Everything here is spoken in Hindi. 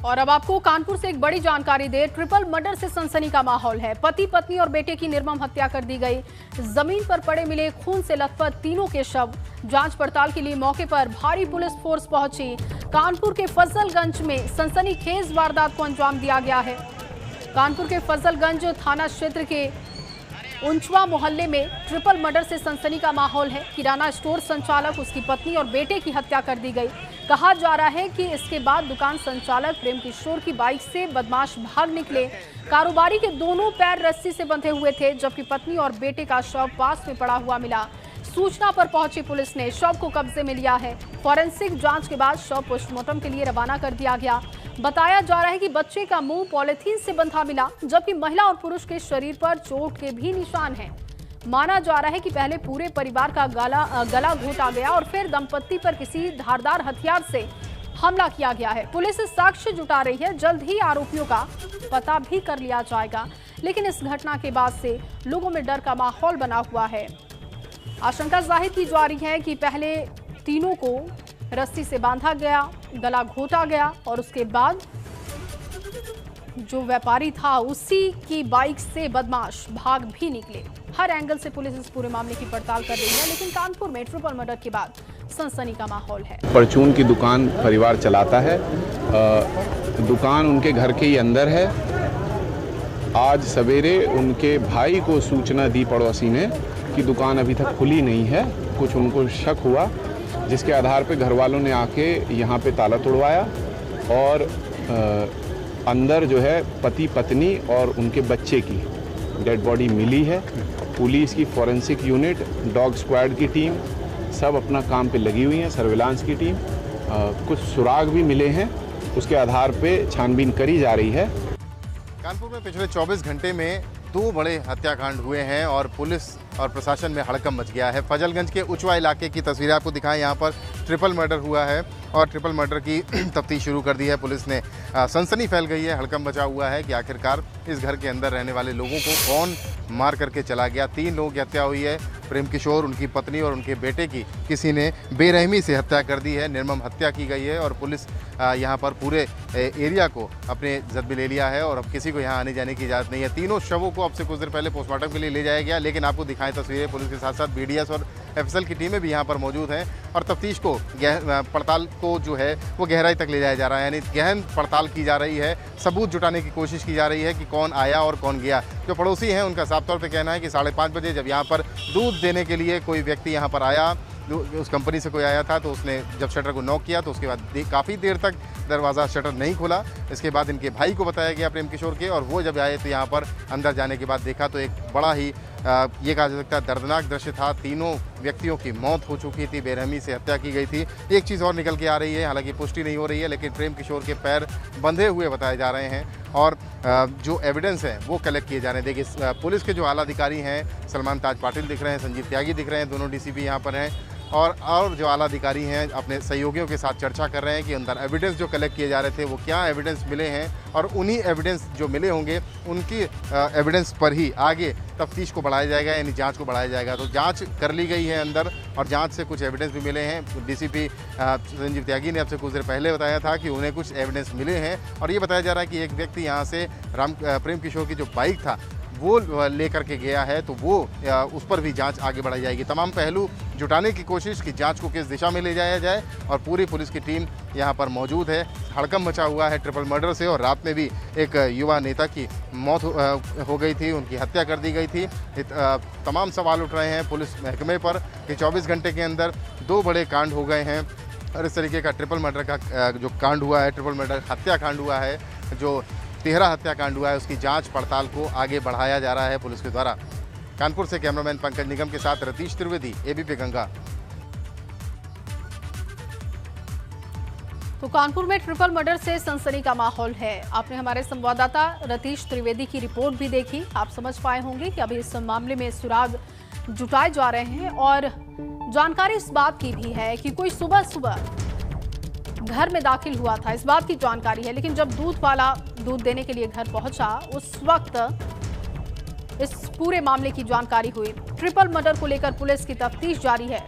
और अब आपको कानपुर से एक बड़ी जानकारी दे। ट्रिपल मर्डर से सनसनी का माहौल है। पति पत्नी और बेटे की निर्मम हत्या कर दी गई। जमीन पर पड़े मिले खून से लथपथ तीनों के शव। जांच पड़ताल के लिए मौके पर भारी पुलिस फोर्स पहुंची। कानपुर के फजलगंज में सनसनीखेज वारदात को अंजाम दिया गया है। कानपुर के फजलगंज थाना क्षेत्र के उंचवा मोहल्ले में ट्रिपल मर्डर से सनसनी का माहौल है। किराना स्टोर संचालक, उसकी पत्नी और बेटे की हत्या कर दी गई। कहा जा रहा है कि इसके बाद दुकान संचालक प्रेम किशोर की बाइक से बदमाश भाग निकले। कारोबारी के दोनों पैर रस्सी से बंधे हुए थे, जबकि पत्नी और बेटे का शव पास में पड़ा हुआ मिला। सूचना पर पहुंची पुलिस ने शव को कब्जे में लिया है। फॉरेंसिक जांच के बाद शव पोस्टमार्टम के लिए रवाना कर दिया गया। बताया जा रहा है कि बच्चे का मुंह पॉलिथीन से बंधा मिला, जबकि महिला और पुरुष के शरीर पर चोट के भी निशान हैं। माना जा रहा है कि पहले पूरे परिवार का गला घोटा गया और फिर दंपत्ति पर किसी धारदार हथियार से हमला किया गया है। पुलिस साक्ष्य जुटा रही है। जल्द ही आरोपियों का पता भी कर लिया जाएगा। लेकिन इस घटना के बाद से लोगों में डर का माहौल बना हुआ है। आशंका जाहिर की जा रही है कि पहले तीनों को रस्सी से बांधा गया, गला घोटा गया और उसके बाद जो व्यापारी था उसी की बाइक से बदमाश भाग भी निकले। हर एंगल से पुलिस इस पूरे मामले की पड़ताल कर रही है। लेकिन कानपुर में ट्रिपल मर्डर के बाद सनसनी का माहौल है। परचून की दुकान परिवार चलाता है। दुकान उनके घर के ही अंदर है। आज सवेरे उनके भाई को सूचना दी पड़ोसी ने कि दुकान अभी तक खुली नहीं है। कुछ उनको शक हुआ, जिसके आधार पे घर वालों ने आके यहाँ पे ताला तोड़वाया और अंदर जो है पति पत्नी और उनके बच्चे की डेड बॉडी मिली है। पुलिस की फॉरेंसिक यूनिट, डॉग स्क्वाड की टीम सब अपना काम पे लगी हुई है। सर्विलांस की टीम, कुछ सुराग भी मिले हैं, उसके आधार पे छानबीन करी जा रही है। कानपुर में पिछले 24 घंटे में 2 बड़े हत्याकांड हुए हैं और पुलिस और प्रशासन में हड़कंप मच गया है। फजलगंज के उचवा इलाके की तस्वीरें आपको दिखाएं। यहाँ पर ट्रिपल मर्डर हुआ है और ट्रिपल मर्डर की तफ्तीश शुरू कर दी है पुलिस ने। सनसनी फैल गई है, हड़कंप मचा हुआ है कि आखिरकार इस घर के अंदर रहने वाले लोगों को कौन मार करके चला गया। 3 लोगों की हत्या हुई है। प्रेम किशोर, उनकी पत्नी और उनके बेटे की किसी ने बेरहमी से हत्या कर दी है। निर्मम हत्या की गई है और पुलिस यहाँ पर पूरे एरिया को अपने जद में ले लिया है और अब किसी को यहाँ आने जाने की इजाज़त नहीं है। तीनों शवों को अब से कुछ देर पहले पोस्टमार्टम के लिए ले जाया गया। लेकिन आपको दिखाएं तस्वीरें, पुलिस के साथ साथ BDS और FSL की टीमें भी यहाँ पर मौजूद हैं और तफ्तीश को पड़ताल को जो है वो गहराई तक ले जाया जा रहा है। यानी गहन पड़ताल की जा रही है, सबूत जुटाने की कोशिश की जा रही है कि कौन आया और कौन गया। जो पड़ोसी हैं उनका साफ तौर पे कहना है कि 5:30 बजे जब यहाँ पर दूध देने के लिए कोई व्यक्ति यहाँ पर आया, उस कंपनी से कोई आया था, तो उसने जब शटर को नॉक किया तो उसके बाद काफ़ी देर तक दरवाज़ा शटर नहीं खुला। इसके बाद इनके भाई को बताया गया प्रेम किशोर के, और वो जब आए तो यहाँ पर अंदर जाने के बाद देखा तो एक बड़ा ही ये कहा जा सकता है दर्दनाक दृश्य था। तीनों व्यक्तियों की मौत हो चुकी थी, बेरहमी से हत्या की गई थी। एक चीज़ और निकल के आ रही है, हालांकि पुष्टि नहीं हो रही है, लेकिन प्रेम किशोर के पैर बंधे हुए बताए जा रहे हैं और जो एविडेंस है वो कलेक्ट किए जा रहे हैं। देखिए पुलिस के जो आला अधिकारी हैं, सलमान ताज पाटिल दिख रहे हैं, संजीव त्यागी दिख रहे हैं, दोनों DCP यहाँ पर हैं और जो आला अधिकारी हैं अपने सहयोगियों के साथ चर्चा कर रहे हैं कि अंदर एविडेंस जो कलेक्ट किए जा रहे थे वो क्या एविडेंस मिले हैं और उन्हीं एविडेंस जो मिले होंगे उनकी एविडेंस पर ही आगे तफ्तीश को बढ़ाया जाएगा, यानी जांच को बढ़ाया जाएगा। तो जांच कर ली गई है अंदर और जांच से कुछ एविडेंस भी मिले हैं। DCP संजीव त्यागी ने आपसे कुछ देर पहले बताया था कि उन्हें कुछ एविडेंस मिले हैं और ये बताया जा रहा है कि एक व्यक्ति यहाँ से प्रेम किशोर की जो बाइक था वो लेकर के गया है, तो वो उस पर भी जांच आगे बढ़ाई जाएगी। तमाम पहलू जुटाने की कोशिश कि जांच को किस दिशा में ले जाया जाए और पूरी पुलिस की टीम यहां पर मौजूद है। हड़कंप मचा हुआ है ट्रिपल मर्डर से और रात में भी एक युवा नेता की मौत हो गई थी, उनकी हत्या कर दी गई थी। तमाम सवाल उठ रहे हैं पुलिस महकमे पर कि 24 घंटे के अंदर 2 बड़े कांड हो गए हैं और इस तरीके का ट्रिपल मर्डर का जो कांड हुआ है, ट्रिपल मर्डर हत्याकांड हुआ है, जो 13 हत्याकांड हुआ है, उसकी जांच पड़ताल को आगे बढ़ाया जा रहा है पुलिस के द्वारा। कानपुर से कैमरामैन पंकज निगम के साथ रतीश त्रिवेदी, ABP गंगा। तो कानपुर में ट्रिपल मर्डर से सनसनी का माहौल है। आपने हमारे संवाददाता रतीश त्रिवेदी की रिपोर्ट भी देखी। आप समझ पाए होंगे कि अभी इस मामले में सुराग जुटाए जा रहे हैं और जानकारी इस बात की भी है कि कोई सुबह सुबह घर में दाखिल हुआ था, इस बात की जानकारी है। लेकिन जब दूध वाला दूध देने के लिए घर पहुंचा उस वक्त इस पूरे मामले की जानकारी हुई। ट्रिपल मर्डर को लेकर पुलिस की तफ्तीश जारी है।